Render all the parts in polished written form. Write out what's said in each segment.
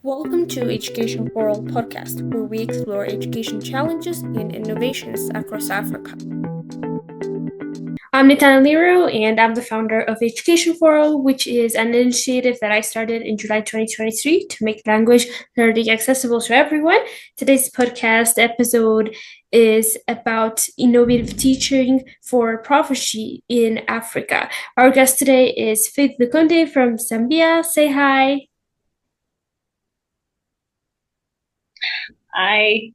Welcome to Education for All podcast, where we explore education challenges and innovations across Africa. I'm Nitana Liro, and I'm the founder of Education for All, which is an initiative that I started in July 2023 to make language learning accessible to everyone. Today's podcast episode is about innovative teaching for proficiency in Africa. Our guest today is Faith Lukonde from Zambia. Say hi. Hi.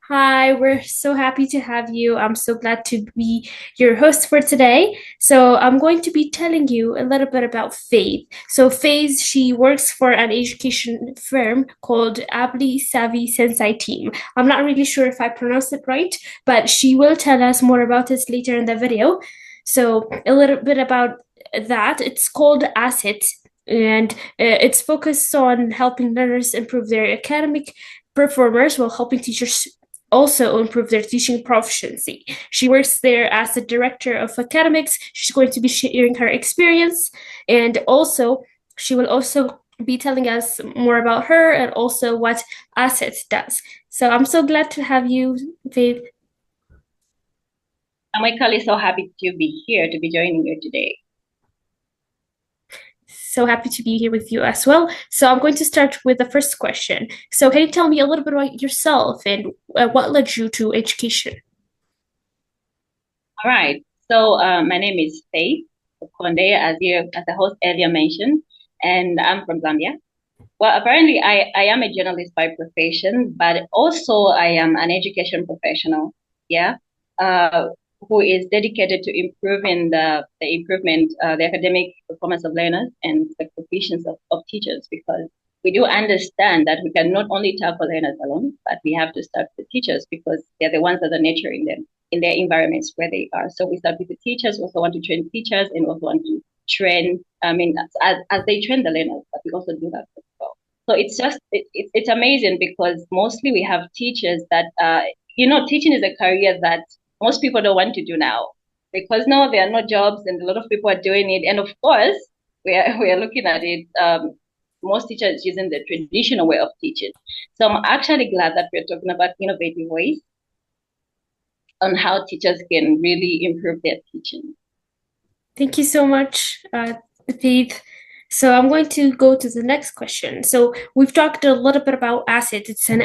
Hi, we're so happy to have you. I'm so glad to be your host for today. So, I'm going to be telling you a little bit about Faith. So, Faith, she works for an education firm called Ably Savvy Sensei Team. I'm not really sure if I pronounced it right, but she will tell us more about it later in the video. So, a little bit about that. It's called Asset, and it's focused on helping learners improve their academic performers while helping teachers also improve their teaching proficiency. She works there as the director of academics. She's going to be sharing her experience, and also she will also be telling us more about her and also what Assets does. So I'm so glad to have you, Faith. I'm actually so happy to be here, to be joining you today. So happy to be here with you as well. So I'm going to start with the first question. So can you tell me a little bit about yourself and what led you to education? All right. So my name is Faith Lukonde, as the host earlier mentioned, and I'm from Zambia. Well, apparently I am a journalist by profession, but also I am an education professional. Yeah. Who is dedicated to improving the academic performance of learners and the proficiency of teachers, because we do understand that we can not only tackle learners alone, but we have to start with the teachers because they're the ones that are nurturing them in their environments where they are. So we start with the teachers, we also want to train teachers and also want to train, as they train the learners, but we also do that as well. So it's amazing because mostly we have teachers that, teaching is a career that most people don't want to do now because now there are no jobs and a lot of people are doing it. And of course, we are looking at it. Most teachers using the traditional way of teaching. So I'm actually glad that we're talking about innovative ways on how teachers can really improve their teaching. Thank you so much, Faith. So I'm going to go to the next question. So we've talked a little bit about Asset. It's an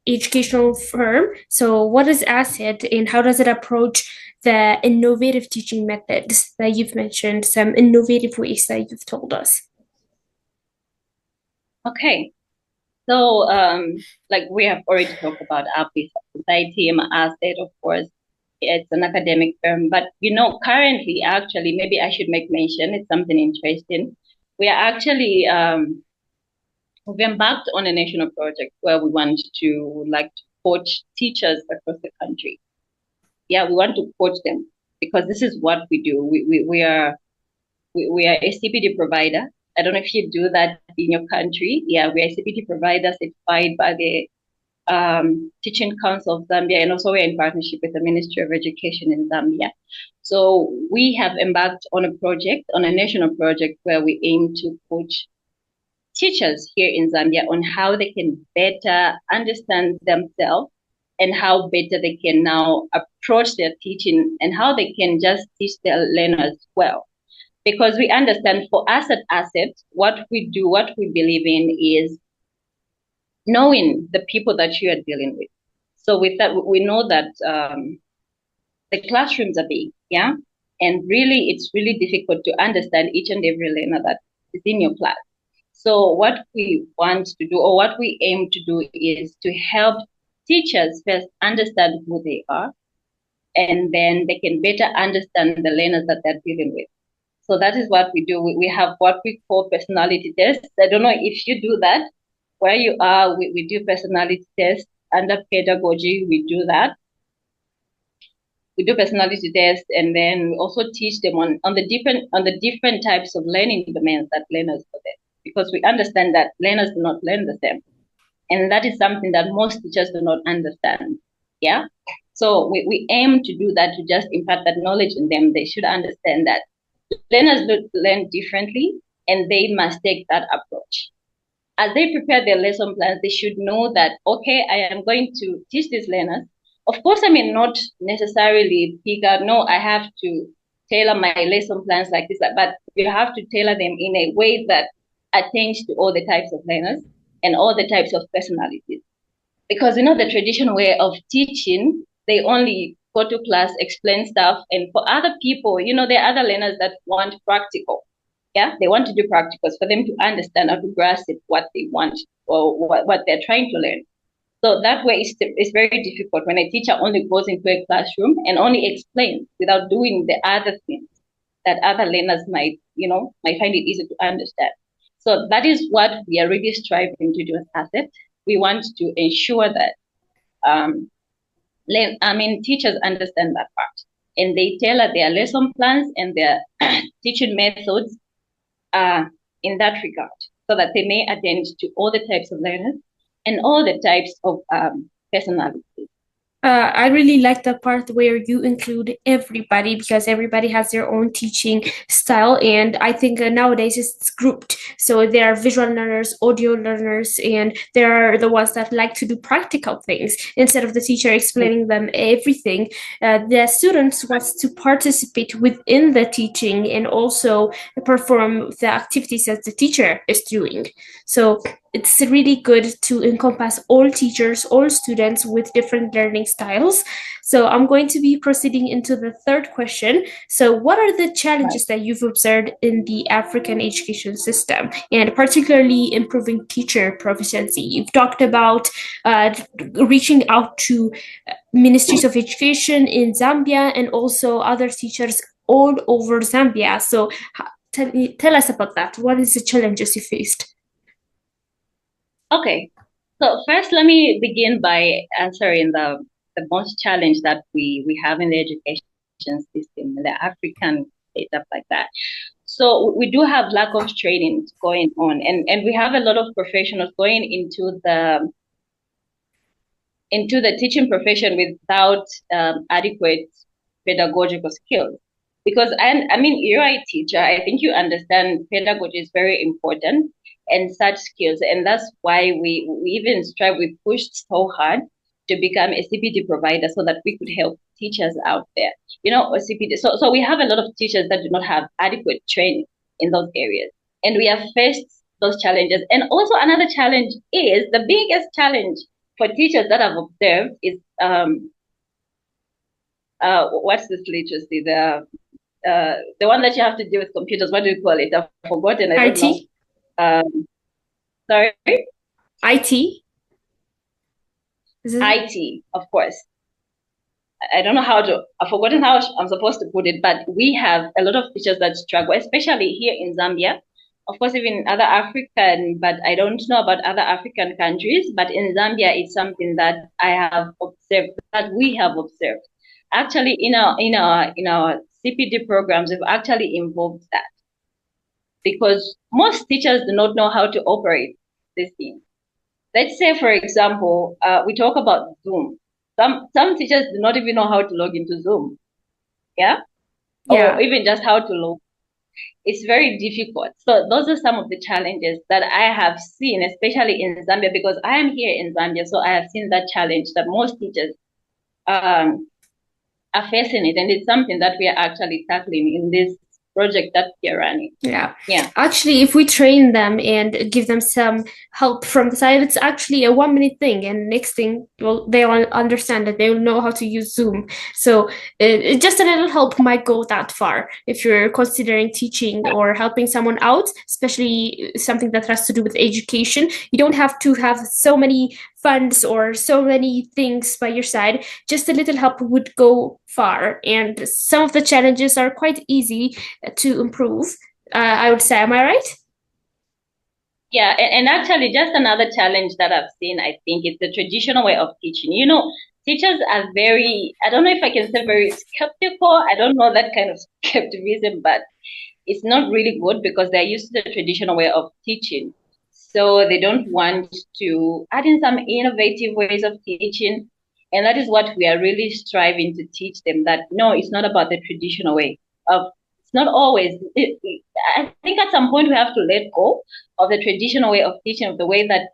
educational firm. So what is Asset and how does it approach the innovative teaching methods that you've mentioned, some innovative ways that you've told us? Okay. So, like we have already talked about Ably Savvy Team, Asset, of course, it's an academic firm. But, currently, actually, maybe I should make mention, it's something interesting. We are actually, we've embarked on a national project where we want to coach teachers across the country. Yeah, we want to coach them because this is what we do. We are a CPD provider. I don't know if you do that in your country. Yeah, we are a CPD provider certified by the Teaching Council of Zambia, and also we're in partnership with the Ministry of Education in Zambia. So we have embarked on a national project where we aim to coach teachers here in Zambia on how they can better understand themselves and how better they can now approach their teaching and how they can just teach their learners well. Because we understand for us at Asset, what we do, what we believe in is knowing the people that you are dealing with. So with that, we know that the classrooms are big, yeah? And really, it's really difficult to understand each and every learner that is in your class. So what we want to do, or what we aim to do, is to help teachers first understand who they are, and then they can better understand the learners that they're dealing with. So that is what we do. We have what we call personality tests. I don't know if you do that. Where you are, we do personality tests. Under pedagogy, we do that. We do personality tests, and then we also teach them on the different types of learning domains that learners possess, because we understand that learners do not learn the same, and that is something that most teachers do not understand. Yeah, so we aim to do that, to just impart that knowledge in them. They should understand that learners learn differently, and they must take that approach. as they prepare their lesson plans, they should know that, okay, I am going to teach these learners. Of course, I may not necessarily pick out, no, I have to tailor my lesson plans like this, but you have to tailor them in a way that attains to all the types of learners and all the types of personalities. Because, the traditional way of teaching, they only go to class, explain stuff. And for other people, there are other learners that want practical. Yeah, they want to do practicals for them to understand or to grasp what they want or what they're trying to learn. So that way it's very difficult when a teacher only goes into a classroom and only explains without doing the other things that other learners might find it easy to understand. So that is what we are really striving to do as ASSET. We want to ensure that teachers understand that part and they tailor their lesson plans and their teaching methods in that regard so that they may attend to all the types of learners and all the types of personalities. I really like the part where you include everybody because everybody has their own teaching style, and I think nowadays it's grouped. So there are visual learners, audio learners, and there are the ones that like to do practical things instead of the teacher explaining them everything. The students wants to participate within the teaching and also perform the activities that the teacher is doing. So it's really good to encompass all teachers, all students with different learning styles. So I'm going to be proceeding into the third question. So what are the challenges that you've observed in the African education system and particularly improving teacher proficiency? You've talked about reaching out to ministries of education in Zambia and also other teachers all over Zambia. So tell us about that. What is the challenges you faced? Okay, so first let me begin by answering the most challenge that we have in the education system in the African setup like that. So we do have lack of training going on, and we have a lot of professionals going into the teaching profession without adequate pedagogical skills. Because you're a teacher. I think you understand pedagogy is very important and such skills, and that's why we even strive. We pushed so hard to become a CPD provider so that we could help teachers out there. A CPD. So we have a lot of teachers that do not have adequate training in those areas, and we have faced those challenges. And also another challenge is the biggest challenge for teachers that I've observed is what's this literacy? The one that you have to do with computers. What do you call it? I've forgotten. I don't IT? know. Sorry? IT? IT, of course. I don't know I've forgotten how I'm supposed to put it, but we have a lot of teachers that struggle, especially here in Zambia. Of course, even other African, but I don't know about other African countries. But in Zambia, it's something that I have observed, that we have observed. Actually, in our CPD programs, we've actually involved that because most teachers do not know how to operate this thing. Let's say, for example, we talk about Zoom. Some teachers do not even know how to log into Zoom. Yeah? Or even just how to log. It's very difficult. So those are some of the challenges that I have seen, especially in Zambia, because I am here in Zambia. So I have seen that challenge that most teachers are facing it. And it's something that we are actually tackling in this project that we are running. Yeah. Yeah. Actually, if we train them and give them some help from the side, it's actually a 1 minute thing. And next thing, they'll understand that they will know how to use Zoom. So just a little help might go that far if you're considering teaching or helping someone out, especially something that has to do with education. You don't have to have so many funds or so many things by your side. Just a little help would go far. And some of the challenges are quite easy to improve, I would say. Am I right? Yeah, and actually, just another challenge that I've seen, I think, is the traditional way of teaching. Teachers are very, I don't know if I can say very skeptical. I don't know that kind of skepticism, but it's not really good because they're used to the traditional way of teaching. So they don't want to add in some innovative ways of teaching. And that is what we are really striving to teach them, that no, it's not about the traditional way of It's not always. I think at some point we have to let go of the traditional way of teaching, of the way that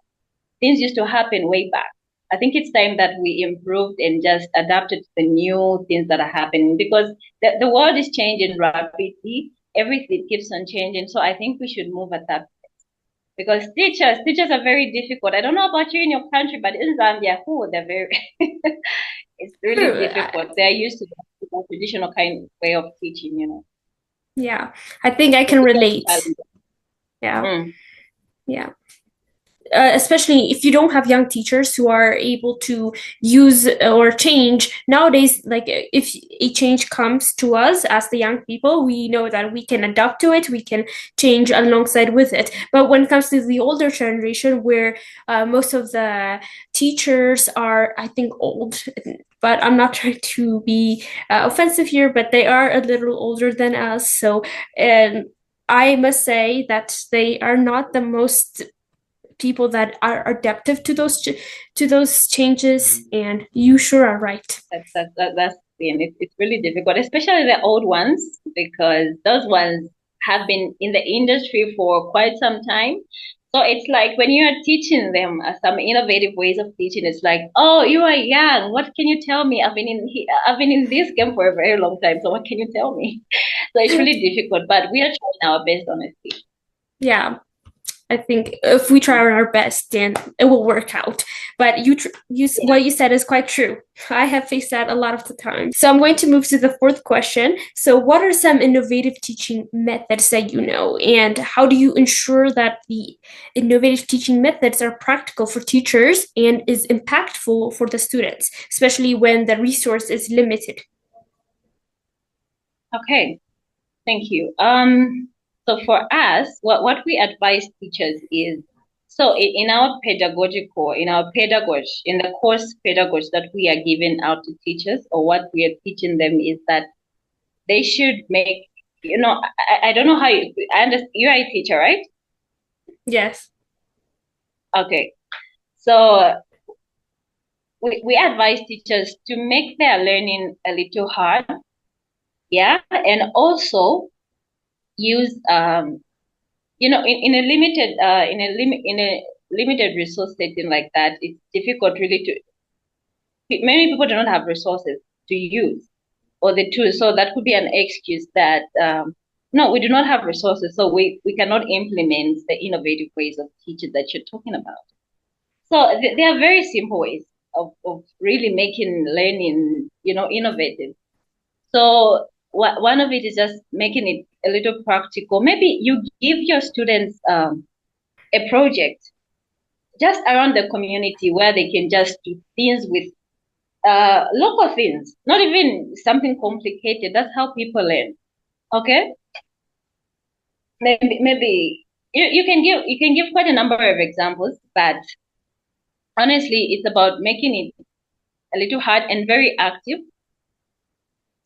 things used to happen way back. I think it's time that we improved and just adapted to the new things that are happening, because the world is changing rapidly. Everything keeps on changing. So I think we should move at that, because teachers are very difficult. I don't know about you in your country, but in Zambia, they're very, it's really True. difficult. They're used to the traditional kind of way of teaching, you know. Yeah, I think I So can it's just relate. challenging. Yeah, Mm. yeah. Especially if you don't have young teachers who are able to use or change nowadays, like if a change comes to us as the young people, we know that we can adapt to it, we can change alongside with it. But when it comes to the older generation, where most of the teachers are, I think, old, but I'm not trying to be offensive here, but they are a little older than us. So and I must say that they are not the most people that are adaptive to those changes, and you sure are right. That's the thing. It's really difficult, especially the old ones, because those ones have been in the industry for quite some time. So it's like when you are teaching them some innovative ways of teaching, it's like, oh, you are young. What can you tell me? I've been in this game for a very long time. So what can you tell me? So it's really difficult, but we are trying our best, honestly. Yeah, I think if we try our best, then it will work out. But Yeah. what you said is quite true. I have faced that a lot of the time. So I'm going to move to the fourth question. So, what are some innovative teaching methods that you know, and how do you ensure that the innovative teaching methods are practical for teachers and is impactful for the students, especially when the resource is limited? Okay. Thank you. So for us, what we advise teachers is, so in our pedagogical, in our pedagogy, in the course pedagogy that we are giving out to teachers, or what we are teaching them, is that they should make, I don't know how I understand, you're a teacher, right? Yes. Okay. So we advise teachers to make their learning a little hard, yeah, and also use in a limited resource setting like that, it's difficult really to, many people do not have resources to use, or the tools. So that could be an excuse that, no, we do not have resources, so we cannot implement the innovative ways of teaching that you're talking about. So there are very simple ways of really making learning, innovative. So one of it is just making it a little practical. Maybe you give your students a project just around the community where they can just do things with local things, not even something complicated. That's how people learn. Okay, maybe you can give quite a number of examples, but honestly, it's about making it a little hard and very active.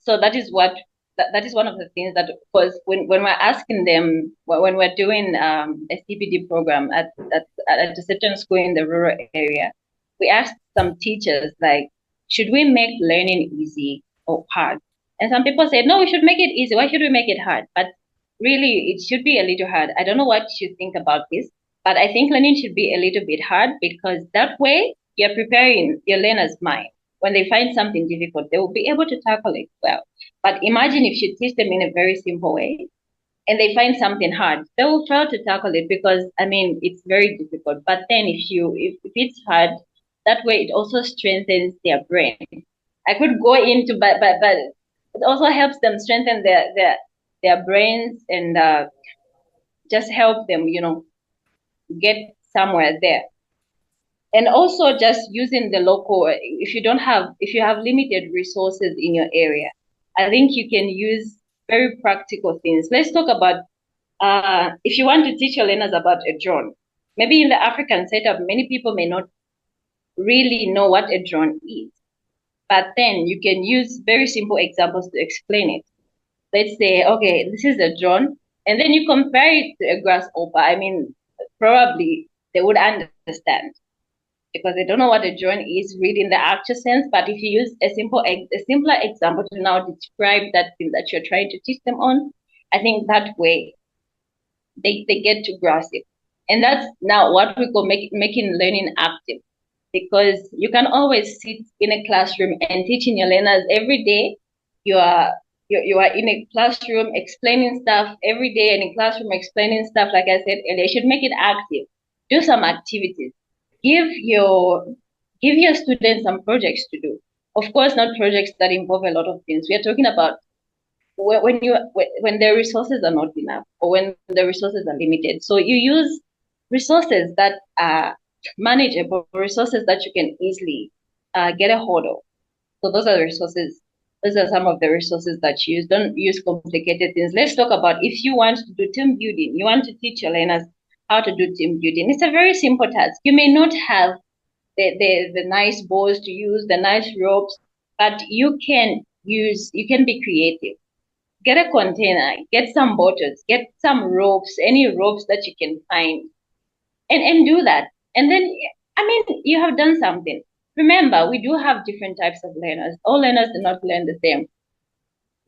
So that is one of the things that, because when we're asking them, when we're doing a CPD program at a certain school in the rural area, we asked some teachers, like, should we make learning easy or hard? And some people said, no, we should make it easy. Why should we make it hard? But really, it should be a little hard. I don't know what you think about this, but I think learning should be a little bit hard, because that way you're preparing your learner's mind. When they find something difficult, they will be able to tackle it well. But imagine if you teach them in a very simple way and they find something hard, they will try to tackle it, because I mean it's very difficult. But then if it's hard, that way it also strengthens their brain. I could go into, but it also helps them strengthen their brains, and just help them, get somewhere there. And also just using the local, if you have limited resources in your area, I think you can use very practical things. Let's talk about, if you want to teach your learners about a drone, maybe in the African setup, many people may not really know what a drone is, but then you can use very simple examples to explain it. Let's say, okay, this is a drone, and then you compare it to a grasshopper. I mean, probably they would understand, because they don't know what a drone is really in the actual sense. But if you use a simpler example to now describe that thing that you're trying to teach them on, I think that way they get to grasp it. And that's now what we call making learning active, because you can always sit in a classroom and teaching your learners every day. You are you are in a classroom explaining stuff every day, and in classroom explaining stuff, like I said earlier. You should make it active. Do some activities. Give your give your students some projects to do. Of course, not projects that involve a lot of things. We are talking about when the resources are not enough, or when the resources are limited. So you use resources that are manageable, resources that you can easily get a hold of. So those are the resources. Those are some of the resources that you use. Don't use complicated things. Let's talk about, if you want to do team building, you want to teach your learners how to do team building. It's a very simple task. You may not have the nice balls to use, the nice ropes, but you can be creative. Get a container, get some bottles, get some ropes, any ropes that you can find, and do that. And then, I mean, you have done something. Remember, we do have different types of learners. All learners do not learn the same.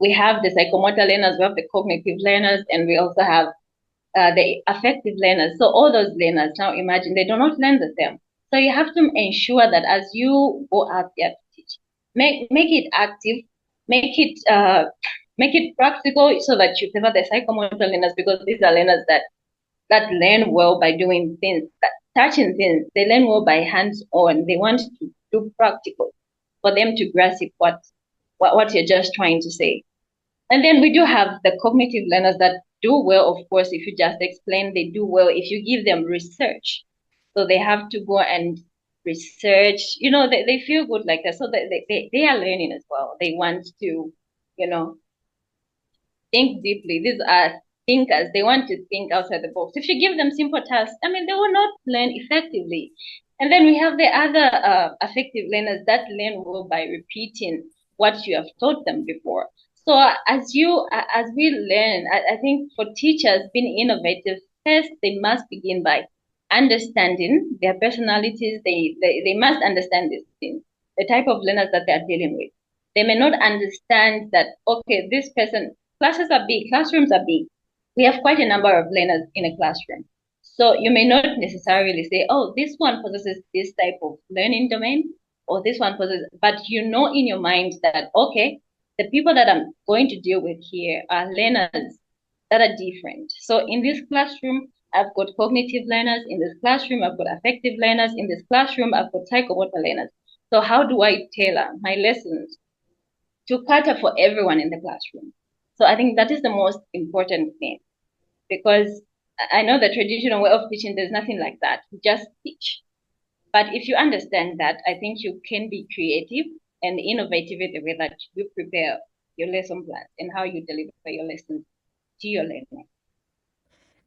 We have the psychomotor learners, we have the cognitive learners, and we also have the affective learners. So all those learners, now imagine, they do not learn the same. So you have to ensure that as you go out there to teach, make it active, make it make it practical, so that you favor the psychomotor learners, because these are learners that learn well by doing things, touching things. They learn well by hands on. They want to do practical for them to grasp what you're just trying to say. And then we do have the cognitive learners that do well, of course, if you just explain. They do well if you give them research. So they have to go and research, they feel good like that. So they are learning as well. They want to, you know, think deeply. These are thinkers. They want to think outside the box. If you give them simple tasks, I mean, they will not learn effectively. And then we have the other affective learners that learn well by repeating what you have taught them before. So as we learn, I think for teachers being innovative, first they must begin by understanding their personalities. They must understand these things, the type of learners that they are dealing with. They may not understand that, okay, this person, classes are big, classrooms are big. We have quite a number of learners in a classroom. So you may not necessarily say, oh, this one possesses this type of learning domain, or this one possesses, but you know in your mind that, okay, the people that I'm going to deal with here are learners that are different. So in this classroom, I've got cognitive learners. In this classroom, I've got affective learners. In this classroom, I've got psychomotor learners. So how do I tailor my lessons to cater for everyone in the classroom? So I think that is the most important thing, because I know the traditional way of teaching, there's nothing like that. Just teach. But if you understand that, I think you can be creative and innovative in the way that you prepare your lesson plans and how you deliver your lessons to your learner.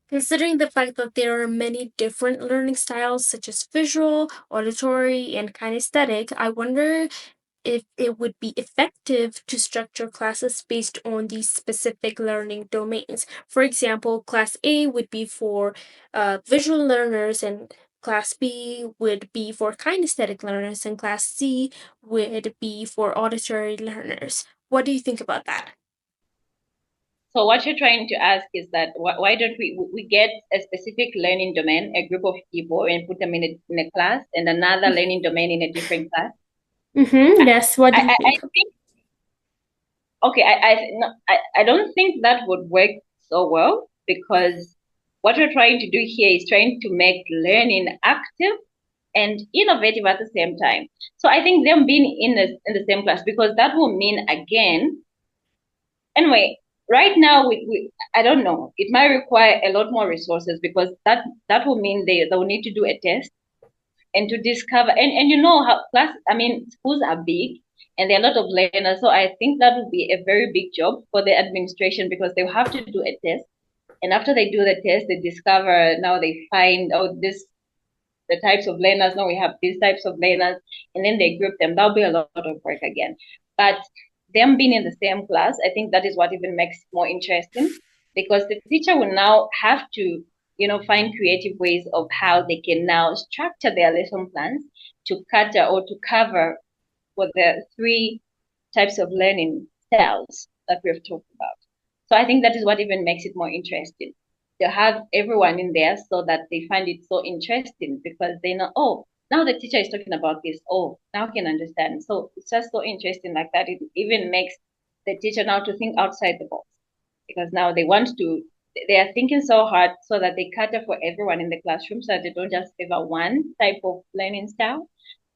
Considering the fact that there are many different learning styles, such as visual, auditory, and kinesthetic, I wonder if it would be effective to structure classes based on these specific learning domains. For example, Class A would be for visual learners, and Class B would be for kinesthetic learners, and Class C would be for auditory learners. What do you think about that? So what you're trying to ask is that why don't we get a specific learning domain, a group of people, and put them in a class, and another learning domain in a different class? Mm-hmm. Yes. What do you I think? think, okay, no, I don't think that would work so well, because what we're trying to do here is trying to make learning active and innovative at the same time. So I think them being in the same class, because that will mean, again, anyway, right now I don't know, it might require a lot more resources, because that will mean they'll need to do a test and to discover, and you know how schools are big and there are a lot of learners. So I think that would be a very big job for the administration, because they'll have to do a test, and after they do the test, they discover, now they find, oh, this the types of learners, now we have these types of learners, and then they group them. That'll be a lot of work again. But them being in the same class, I think that is what even makes it more interesting, because the teacher will now have to, find creative ways of how they can now structure their lesson plans to cater or to cover for the three types of learning styles that we've talked about. So I think that is what even makes it more interesting. To have everyone in there so that they find it so interesting because they know, oh, now the teacher is talking about this. Oh, now I can understand. So it's just so interesting like that. It even makes the teacher now to think outside the box because now they are thinking so hard so that they cater for everyone in the classroom so that they don't just favor one type of learning style.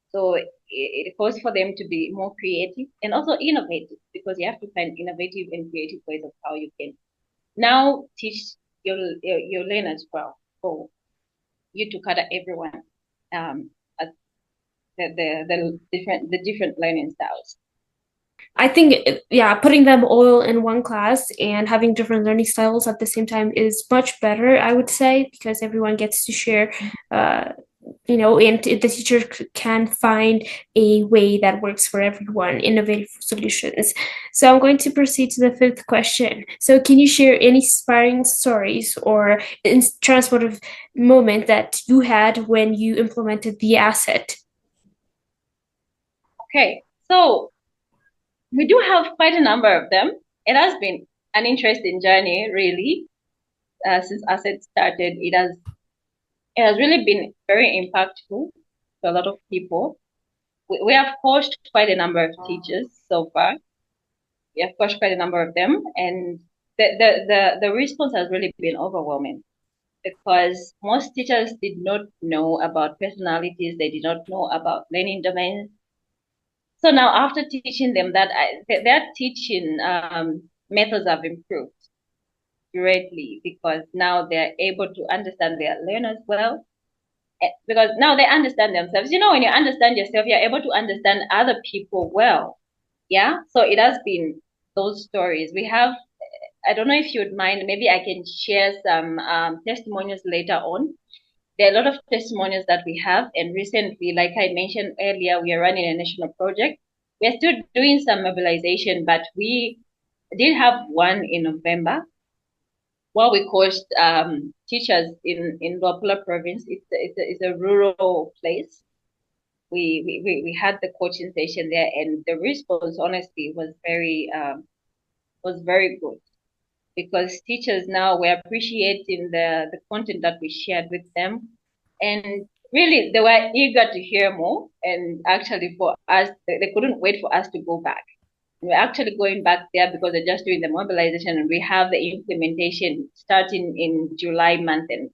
So it calls for them to be more creative and also innovative because you have to find innovative and creative ways of how you can now teach your learners well for you to cater everyone at the different learning styles. I think, yeah, putting them all in one class and having different learning styles at the same time is much better, I would say, because everyone gets to share, uh, and the teacher can find a way that works for everyone, innovative solutions. So I'm going to proceed to the fifth question. So can you share any inspiring stories or transformative moment that you had when you implemented the asset? Okay, so we do have quite a number of them. It has been an interesting journey, really, since Asset started. It has really been very impactful to a lot of people. We have coached quite a number of teachers so far. We have coached quite a number of them, and the response has really been overwhelming because most teachers did not know about personalities, they did not know about learning domains. So now, after teaching them that, their teaching methods have improved greatly because now they're able to understand their learners well. Because now they understand themselves. You know, when you understand yourself, you're able to understand other people well. Yeah. So it has been those stories. We have, I don't know if you would mind, maybe I can share some testimonials later on. There are a lot of testimonials that we have. And recently, like I mentioned earlier, we are running a national project. We're still doing some mobilization, but we did have one in November while we coached teachers in Luapula province. It's a rural place. We had the coaching session there, and the response honestly was very good because teachers now were appreciating the content that we shared with them, and really they were eager to hear more. And actually, for us, they couldn't wait for us to go back. We're actually going back there because they're just doing the mobilization, and we have the implementation starting in July month and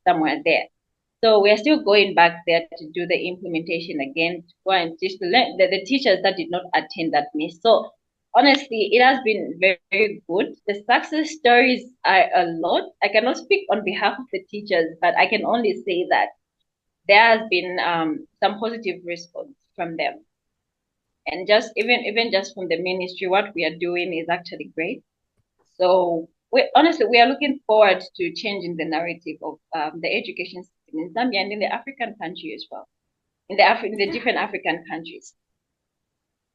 somewhere there. So we're still going back there to do the implementation again, to go and teach the teachers that did not attend that miss. So honestly, it has been very, very good. The success stories are a lot. I cannot speak on behalf of the teachers, but I can only say that there has been some positive response from them. And just even just from the ministry, what we are doing is actually great. So we honestly we are looking forward to changing the narrative of the education system in Zambia and in the African country as well, in the different African countries.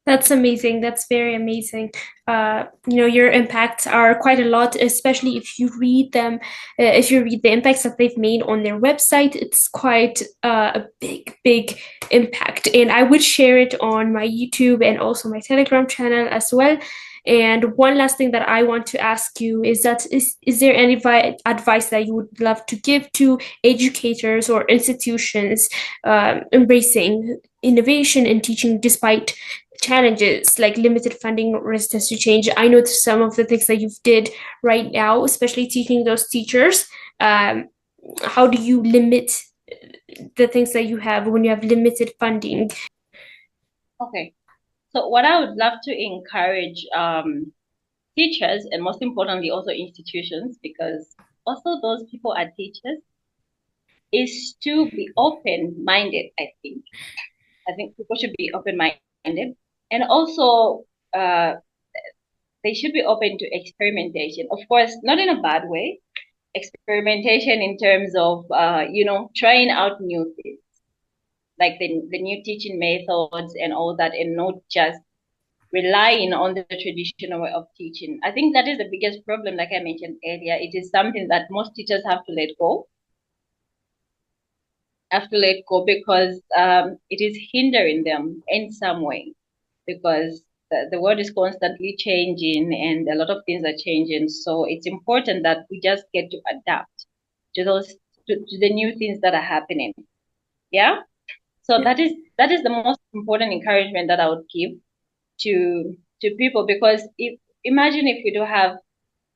That's amazing. That's very amazing. Your impacts are quite a lot, especially if you read them. If you read the impacts that they've made on their website, it's quite a big, big impact. And I would share it on my YouTube and also my Telegram channel as well. And one last thing that I want to ask you is that is there any advice that you would love to give to educators or institutions embracing innovation in teaching despite challenges like limited funding, resistance to change? I know some of the things that you've did right now, especially teaching those teachers. How do you limit the things that you have when you have limited funding? Okay. So what I would love to encourage teachers and most importantly also institutions, because also those people are teachers, is to be open-minded, I think. I think people should be open-minded and also uh, they should be open to experimentation. Of course, not in a bad way. Experimentation in terms of trying out new things, like the new teaching methods and all that, and not just relying on the traditional way of teaching. I think that is the biggest problem, like I mentioned earlier. It is something that most teachers have to let go because it is hindering them in some way because the world is constantly changing and a lot of things are changing. So it's important that we just get to adapt to to the new things that are happening. Yeah. So that is the most important encouragement that I would give to people, because if imagine if we do have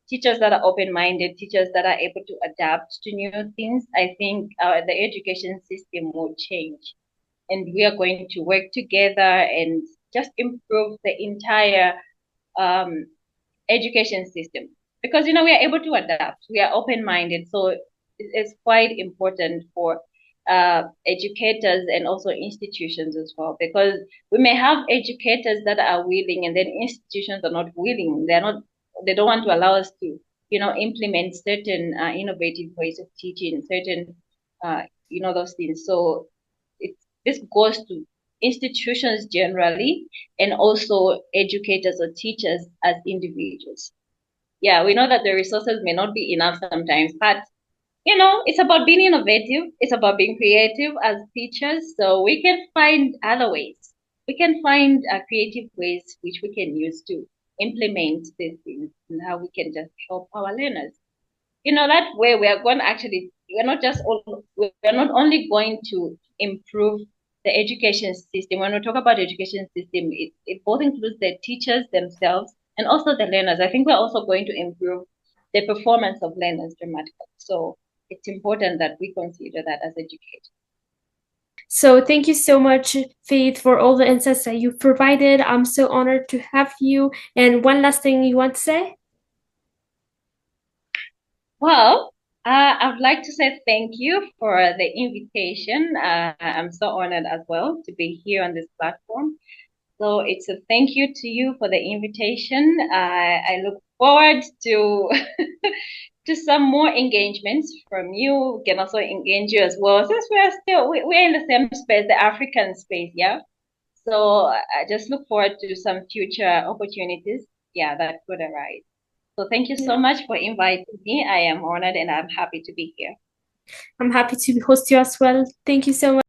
teachers that are open-minded, teachers that are able to adapt to new things, I think the education system will change, and we are going to work together and just improve the entire um, education system, because we are able to adapt, we are open-minded, so it's quite important for educators and also institutions as well, because we may have educators that are willing and then institutions are not willing, they don't want to allow us to implement certain innovative ways of teaching, certain those things. So this goes to institutions generally, and also educators or teachers as individuals. Yeah, we know that the resources may not be enough sometimes, but it's about being innovative. It's about being creative as teachers. So we can find other ways. We can find creative ways which we can use to implement these things, and how we can just help our learners. That way we are going to actually, we're not only going to improve the education system. When we talk about education system, it both includes the teachers themselves and also the learners. I think we're also going to improve the performance of learners dramatically. So it's important that we consider that as educators. So thank you so much, Faith, for all the insights that you've provided. I'm so honored to have you. And one last thing you want to say? Well, I'd like to say thank you for the invitation. I'm so honored as well to be here on this platform. So it's a thank you to you for the invitation. I look forward to to some more engagements from you. We can also engage you as well, since we're in the same space, the African space, yeah. So I just look forward to some future opportunities, yeah, that could arise. So thank you so much for inviting me. I am honored and I'm happy to be here. I'm happy to host you as well. Thank you so much.